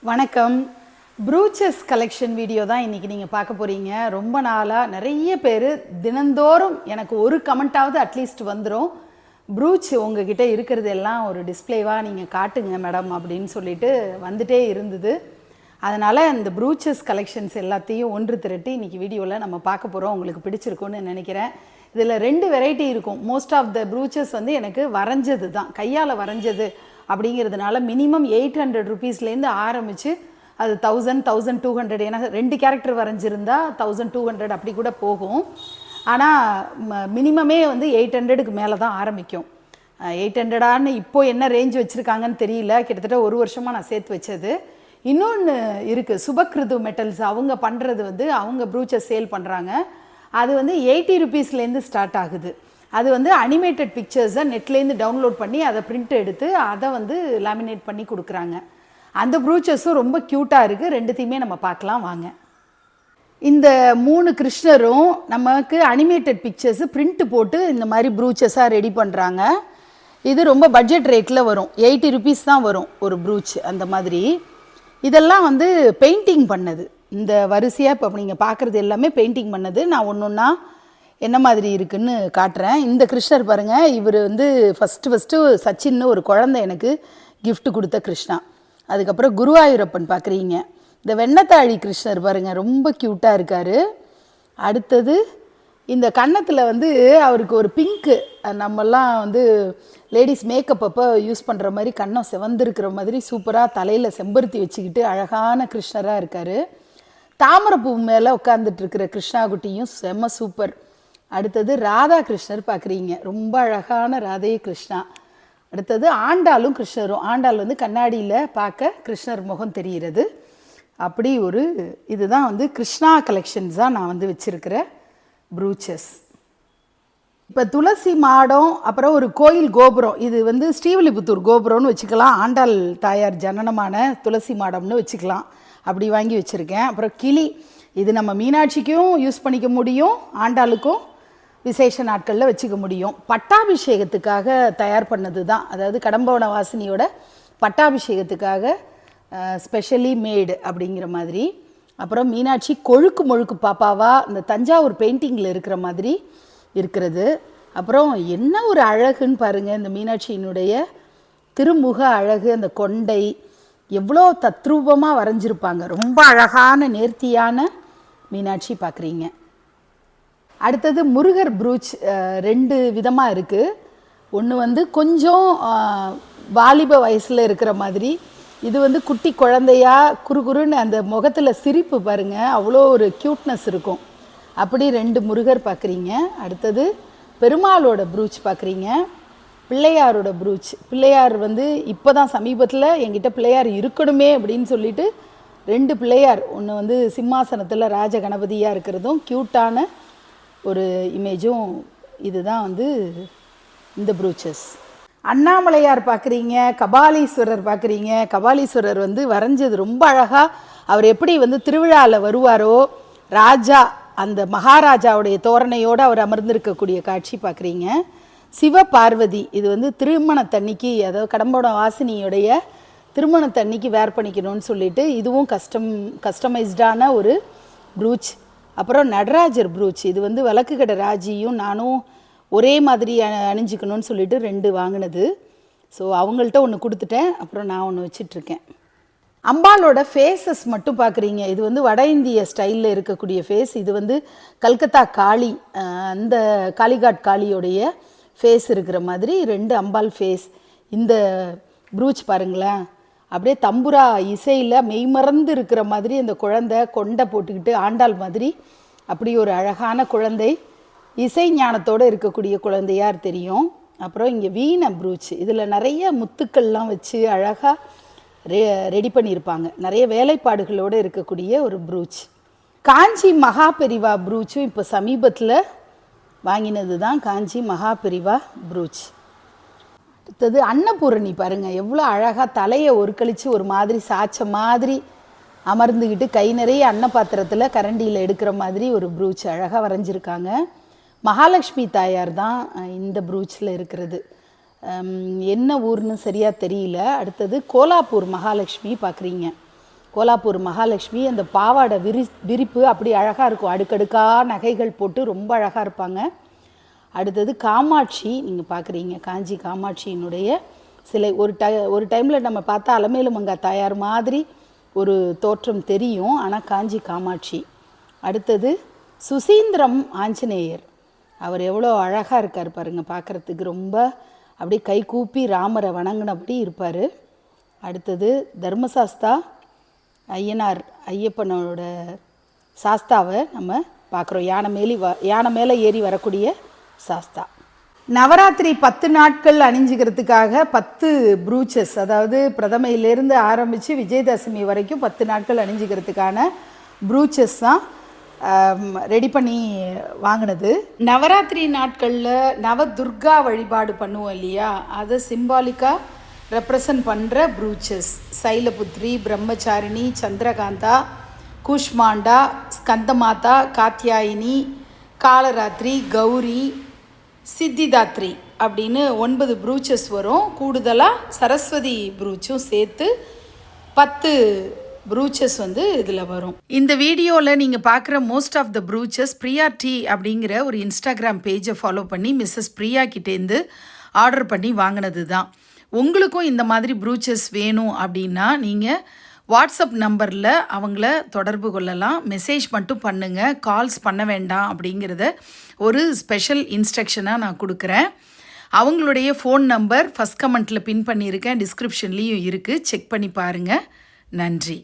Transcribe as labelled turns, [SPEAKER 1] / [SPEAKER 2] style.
[SPEAKER 1] வணக்கம். ப்ரூச்சஸ் collection video தான் இன்றைக்கி நீங்கள் பார்க்க போகிறீங்க. ரொம்ப நாளாக நிறைய பேர் தினந்தோறும் எனக்கு ஒரு கமெண்ட்டாவது அட்லீஸ்ட் வந்துடும், ப்ரூச் உங்ககிட்ட இருக்கிறது எல்லாம் ஒரு டிஸ்பிளேவாக நீங்கள் காட்டுங்க மேடம் அப்படின்னு சொல்லிட்டு வந்துட்டே இருந்தது. அதனால் இந்த ப்ரூச்சஸ் கலெக்ஷன்ஸ் எல்லாத்தையும் ஒன்று திரட்டி இன்றைக்கி வீடியோவில் நம்ம பார்க்க போகிறோம். உங்களுக்கு பிடிச்சிருக்குன்னு நினைக்கிறேன். இதில் 2 வெரைட்டி இருக்கும். மோஸ்ட் ஆஃப் த ப்ரூச்சஸ் வந்து எனக்கு வரைஞ்சது தான், கையால் வரைஞ்சது அப்படிங்கிறதுனால மினிமம் 800 ருபீஸ்லேருந்து ஆரம்பித்து அது 1000, 1200, ஏன்னா 2 கேரக்டர் வரைஞ்சிருந்தா 1200 அப்படி கூட போகும். ஆனால் மினிமமே வந்து 800க்கு மேலே தான் ஆரம்பிக்கும். 800ஆன்னு இப்போது என்ன ரேஞ்ச் வச்சுருக்காங்கன்னு தெரியல. கிட்டத்தட்ட 1 வருஷமாக நான் சேர்த்து வச்சது. இன்னொன்று இருக்குது, சுபக்ருது மெட்டல்ஸ் அவங்க பண்ணுறது வந்து அவங்க ப்ரூச்சை சேல் பண்ணுறாங்க. அது வந்து 80 ருபீஸ்லேருந்து ஸ்டார்ட் ஆகுது. அது வந்து அனிமேட்டட் பிக்சர்ஸை நெட்லேருந்து டவுன்லோட் பண்ணி அதை பிரிண்ட் எடுத்து அதை வந்து லேமினேட் பண்ணி கொடுக்குறாங்க. அந்த ப்ரூச்சஸும் ரொம்ப க்யூட்டாக இருக்குது. ரெண்டுத்தையுமே நம்ம பார்க்கலாம் வாங்க. இந்த 3 கிருஷ்ணரும் நமக்கு அனிமேட்டட் பிக்சர்ஸு பிரிண்ட் போட்டு இந்த மாதிரி ப்ரூச்சஸாக ரெடி பண்ணுறாங்க. இது ரொம்ப பட்ஜெட் ரேட்டில் வரும். 80 ருபீஸ் தான் வரும் ஒரு ப்ரூச். அந்த மாதிரி இதெல்லாம் வந்து பெயிண்டிங் பண்ணது. இந்த வரிசையாக இப்போ நீங்கள் பார்க்குறது எல்லாமே பெயிண்டிங் பண்ணது. நான் ஒன்று ஒன்றா என்ன மாதிரி இருக்குதுன்னு காட்டுறேன். இந்த கிருஷ்ணர் பாருங்கள், இவர் வந்து ஃபஸ்ட்டு சச்சின்னு ஒரு குழந்தை எனக்கு கிஃப்ட் கொடுத்த கிருஷ்ணா. அதுக்கப்புறம் குருவாயூரப்பன் பார்க்குறீங்க. இந்த வெண்ணத்தாழி கிருஷ்ணர் பாருங்கள், ரொம்ப க்யூட்டாக இருக்கார். அடுத்தது இந்த கன்னத்தில் வந்து அவருக்கு ஒரு பிங்க்கு, நம்மெல்லாம் வந்து லேடிஸ் மேக்கப் அப்போ யூஸ் பண்ணுற மாதிரி கன்னம் செவந்திருக்கிற மாதிரி சூப்பராக தலையில் செம்பருத்தி வச்சுக்கிட்டு அழகான கிருஷ்ணராக இருக்கார். தாமரைப்பூ மேலே உட்காந்துட்டு இருக்கிற கிருஷ்ணா குட்டியும் செம்ம சூப்பர். அடுத்தது ராதா கிருஷ்ணர் பார்க்குறீங்க, ரொம்ப அழகான ராதே கிருஷ்ணா. அடுத்தது ஆண்டாளும் கிருஷ்ணரும். ஆண்டாள் வந்து கண்ணாடியில் பார்க்க கிருஷ்ணர் முகம் தெரிகிறது. அப்படி ஒரு இதுதான் வந்து கிருஷ்ணா கலெக்ஷன்ஸ் தான் நான் வந்து வச்சுருக்கிற ப்ரூச்சஸ். இப்போ துளசி மாடம், அப்புறம் ஒரு கோயில் கோபுரம். இது வந்து ஸ்ரீவில்லிபுத்தூர் கோபுரம்னு வச்சுக்கலாம், ஆண்டாள் தாயார் ஜனனமான துளசி மாடம்னு வச்சுக்கலாம். அப்படி வாங்கி வச்சுருக்கேன். அப்புறம் கிளி, இது நம்ம மீனாட்சிக்கும் யூஸ் பண்ணிக்க முடியும், ஆண்டாளுக்கும் விசேஷ நாட்களில் வச்சுக்க முடியும். பட்டாபிஷேகத்துக்காக தயார் பண்ணது தான், அதாவது கடம்பவன வாசினியோட பட்டாபிஷேகத்துக்காக ஸ்பெஷலி மேடு அப்படிங்கிற மாதிரி. அப்புறம் மீனாட்சி கொழுக்கு மொழுக்கு பாப்பாவா இந்த தஞ்சாவூர் பெயிண்டிங்கில் இருக்கிற மாதிரி இருக்கிறது. அப்புறம் என்ன ஒரு அழகுன்னு பாருங்கள், இந்த மீனாட்சியினுடைய திருமுக அழகு, அந்த கொண்டை எவ்வளோ தத்ரூபமாக வரைஞ்சிருப்பாங்க. ரொம்ப அழகான நேர்த்தியான மீனாட்சி பார்க்குறீங்க. அடுத்தது முருகர் ப்ரூச் 2 விதமாக இருக்குது. ஒன்று வந்து கொஞ்சம் வாலிப வயசில் இருக்கிற மாதிரி, இது வந்து குட்டி குழந்தையா குறுகுறுன்னு அந்த முகத்தில் சிரிப்பு பாருங்கள், அவ்வளோ ஒரு க்யூட்னஸ் இருக்கும். அப்படி 2 முருகர் பார்க்குறீங்க. அடுத்தது பெருமாளோட ப்ரூச் பார்க்குறீங்க, பிள்ளையாரோட ப்ரூச். பிள்ளையார் வந்து இப்போ தான் சமீபத்தில் என்கிட்ட பிள்ளையார் இருக்கணுமே அப்படின்னு சொல்லிட்டு 2 பிள்ளையார், ஒன்று வந்து சிம்மாசனத்தில் ராஜ கணபதியாக இருக்கிறதும் க்யூட்டான ஒரு இமேஜும், இதுதான் வந்து இந்த ப்ரூச்சஸ். அண்ணாமலையார் பார்க்குறீங்க, கபாலீஸ்வரர் பார்க்குறீங்க. கபாலீஸ்வரர் வந்து வரைஞ்சது ரொம்ப அழகாக, அவர் எப்படி வந்து திருவிழாவில் வருவாரோ, ராஜா அந்த மகாராஜாவுடைய தோரணையோடு அவர் அமர்ந்திருக்கக்கூடிய காட்சி பார்க்குறீங்க. சிவ பார்வதி, இது வந்து திருமணத்தன்னைக்கு, அதாவது கடம்பவன வாசினியுடைய திருமணத்தன்னைக்கு வேர் பண்ணிக்கணும்னு சொல்லிட்டு இதுவும் கஸ்டமைஸ்டான ஒரு ப்ரூச். அப்புறம் நடராஜர் ப்ரூச், இது வந்து வழக்கு கடை ராஜியும் நானும் ஒரே மாதிரி அணிஞ்சிக்கணும்னு சொல்லிட்டு 2 வாங்கினது. ஸோ அவங்கள்ட்ட ஒன்று கொடுத்துட்டேன், அப்புறம் நான் ஒன்று வச்சிட்ருக்கேன். அம்பாலோட ஃபேஸஸ் மட்டும் பார்க்குறீங்க. இது வந்து வட இந்திய ஸ்டைலில் இருக்கக்கூடிய ஃபேஸ். இது வந்து கல்கத்தா காளி, அந்த காளிகாட் காளியோடைய ஃபேஸ் இருக்கிற மாதிரி 2 அம்பாள் ஃபேஸ். இந்த ப்ரூச் பாருங்களேன், அப்படியே தம்புரா இசையில் மெய்மறந்து இருக்கிற மாதிரி அந்த குழந்தை கொண்டை போட்டுக்கிட்டு ஆண்டாள் மாதிரி அப்படி ஒரு அழகான குழந்தை, இசை ஞானத்தோடு இருக்கக்கூடிய குழந்தையார் தெரியும். அப்புறம் இங்கே வீணை ப்ரூச், இதில் நிறைய முத்துக்கள்லாம் வச்சு அழகாக ரெடி பண்ணியிருப்பாங்க. நிறைய வேலைப்பாடுகளோடு இருக்கக்கூடிய ஒரு ப்ரூச். காஞ்சி மகாபெரிவா ப்ரூச்சும் இப்போ சமீபத்தில் வாங்கினது தான், காஞ்சி மகாபெரிவா ப்ரூச். அடுத்தது அன்னபூரணி பாருங்கள், எவ்வளோ அழகாக தலையை ஒரு கழித்து ஒரு மாதிரி சாய்ச்ச மாதிரி அமர்ந்துக்கிட்டு கை நிறைய அன்ன பாத்திரத்தில் கரண்டியில் எடுக்கிற மாதிரி ஒரு ப்ரூச் அழகாக வரைஞ்சிருக்காங்க. மகாலட்சுமி தாயார் தான் இந்த ப்ரூச்சில் இருக்கிறது. என்ன ஊர்னு சரியாக தெரியல. அடுத்தது கோலாப்பூர் மகாலட்சுமி பார்க்குறீங்க. கோலாப்பூர் மகாலட்சுமி அந்த பாவாடை விரிப்பு அப்படி அழகாக இருக்கும். அடுக்கடுக்காக நகைகள் போட்டு ரொம்ப அழகாக இருப்பாங்க. அடுத்தது காமாட்சி, நீங்கள் பார்க்குறீங்க காஞ்சி காமாட்சியினுடைய சிலை. ஒரு டைமில் நம்ம பார்த்தா அலமேலு மங்கா தாயார் மாதிரி ஒரு தோற்றம் தெரியும், ஆனால் காஞ்சி காமாட்சி. அடுத்தது சுசீந்திரம் ஆஞ்சநேயர், அவர் எவ்வளோ அழகாக இருக்கார் பாருங்கள், பார்க்குறதுக்கு ரொம்ப அப்படியே கை கூப்பி ராமரை வணங்கினபடி இருப்பார். அடுத்தது தர்மசாஸ்தா ஐயனார், ஐயப்பனோட சாஸ்தாவை நம்ம பார்க்குறோம். யானை மேலே ஏறி வரக்கூடிய சாஸ்தா. நவராத்திரி 10 நாட்கள் அணிஞ்சிக்கிறதுக்காக 10 ப்ரூச்சஸ், அதாவது பிரதமையிலேருந்து ஆரம்பித்து விஜயதசமி வரைக்கும் 10 நாட்கள் அணிஞ்சிக்கிறதுக்கான ப்ரூச்சஸ் தான் ரெடி பண்ணி வாங்கினது. நவராத்திரி நாட்களில் நவதுர்கா வழிபாடு பண்ணுவோம் இல்லையா, அதை சிம்பாலிக்காக ரெப்ரசன்ட் பண்ணுற ப்ரூச்சஸ். சைலபுத்ரி, பிரம்மச்சாரிணி, சந்திரகாந்தா, கூஷ்மாண்டா, ஸ்கந்தமாதா, காத்யாயினி, காலராத்திரி, கௌரி, சித்திதாத்ரி அப்படின்னு 9 ப்ரூச்சஸ் வரும். கூடுதலாக சரஸ்வதி ப்ரூச்சும் சேர்த்து 10 ப்ரூச்சஸ் இதில் வரும். இந்த வீடியோவில் நீங்கள் பார்க்குற most of the brooches Priya D அப்படிங்கிற ஒரு இன்ஸ்டாகிராம் பேஜை ஃபாலோ பண்ணி மிஸ்ஸஸ் பிரியா கிட்டேருந்து ஆர்டர் பண்ணி வாங்கினது தான். உங்களுக்கும் இந்த மாதிரி ப்ரூச்சஸ் வேணும் அப்படின்னா நீங்கள் வாட்ஸ்அப் நம்பரில் அவங்கள தொடர்பு கொள்ளலாம். மெசேஜ் மட்டும் பண்ணுங்கள், கால்ஸ் பண்ண வேண்டாம் அப்படிங்கிறத ஒரு ஸ்பெஷல் இன்ஸ்ட்ரக்ஷனாக நான் கொடுக்குறேன். அவங்களுடைய ஃபோன் நம்பர் ஃபஸ்ட் கமெண்ட்டில் பின் பண்ணியிருக்கேன், டிஸ்கிரிப்ஷன்லேயும் இருக்குது, செக் பண்ணி பாருங்கள். நன்றி.